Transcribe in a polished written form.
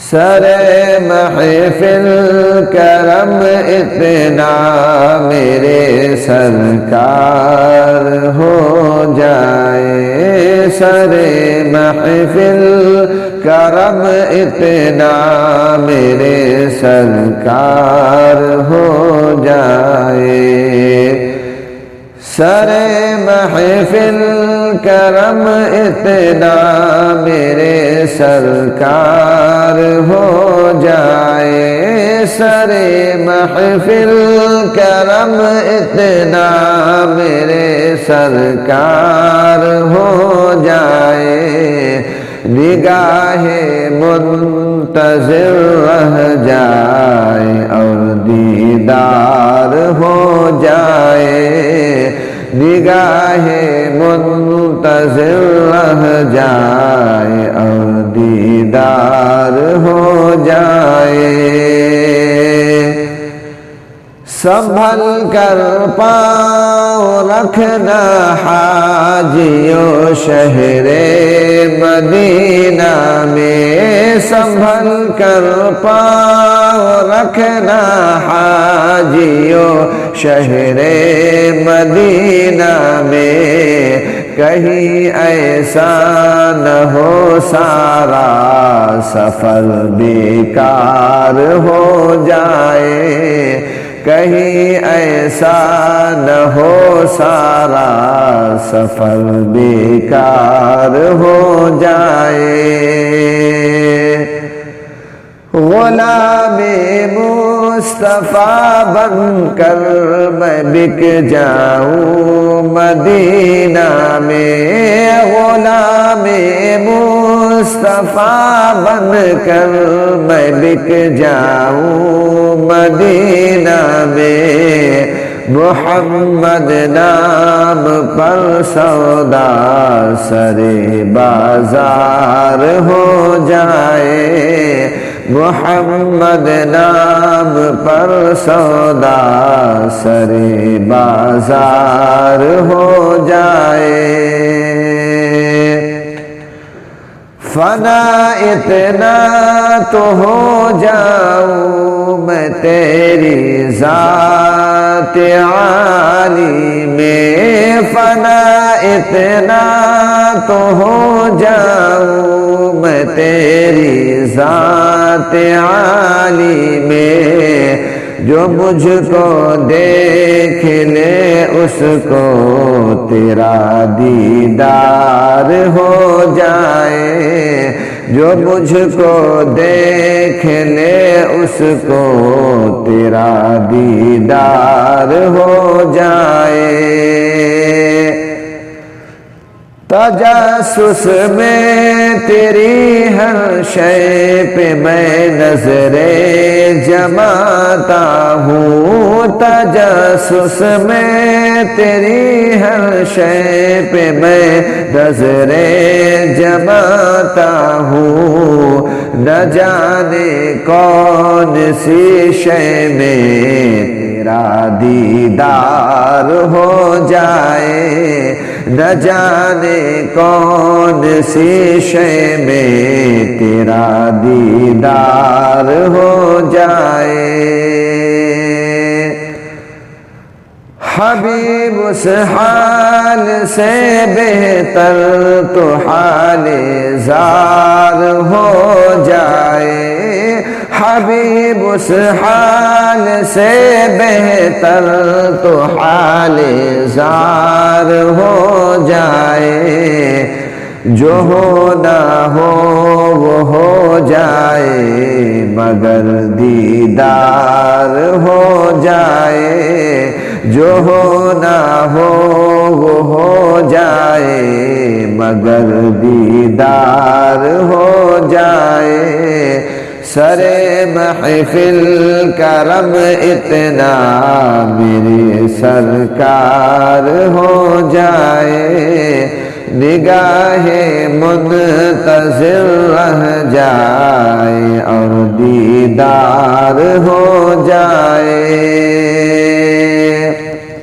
سرے محفل کرم اتنا میرے سرکار ہو جائے، سرے محفل کرم اتنا میرے سرکار ہو جائے، سرے محفل کرم اتنا میرے سرکار ہو جائے، سرے محفل کرم اتنا میرے سرکار ہو جائے، نگاہ منتظر رہ جائے اور دیدار ہو جائے، نگاہ منتظر رہ جائے اور دیدار ہو جائے، سنبھل کر پاؤں رکھنا حاجیوں شہر مدینہ میں، سنبھل کر پاؤں رکھنا حاجیوں شہر مدینہ میں، کہیں ایسا نہ ہو سارا سفر بیکار ہو جائے، کہیں ایسا نہ ہو سارا سفر بیکار ہو جائے، غلام مصطفیٰ بن کر میں بک جاؤں مدینہ میں، غلام مصطفیٰ بن کر میں بک جاؤں مدینہ میں، محمد نام پر سودا سرے بازار ہو جائے، محمد نام پر سودا سرے بازار ہو جائے، فنا اتنا تو ہو جاؤں میں تیری ذات عالی میں، فنا اتنا تو ہو جاؤں میں تیری ذات عالی میں، جو مجھ کو دیکھ لے اس کو تیرا دیدار ہو جائے، جو مجھ کو دیکھ لے اس کو تیرا دیدار ہو جائے، تجسس میں تیری ہر شے پہ میں نظریں جماتا ہوں، تجسس میں تیری ہر شے پہ میں نظریں جماتا ہوں، نہ جانے کون سی شے میں تیرا دیدار ہو جائے، نہ جانے کون سی شے میں تیرا دیدار ہو جائے، حبیب اس حال سے بہتر تو حال زار ہو جائے، حبیب اس حال سے بہتر تو حال زار ہو جائے، جو ہونا ہو وہ ہو جائے مگر دیدار ہو جائے، جو ہونا ہو وہ ہو جائے مگر دیدار ہو جائے، سرے محفل کرم اتنا میرے سرکار ہو جائے، نگاہ منتظر رہ جائے اور دیدار ہو جائے۔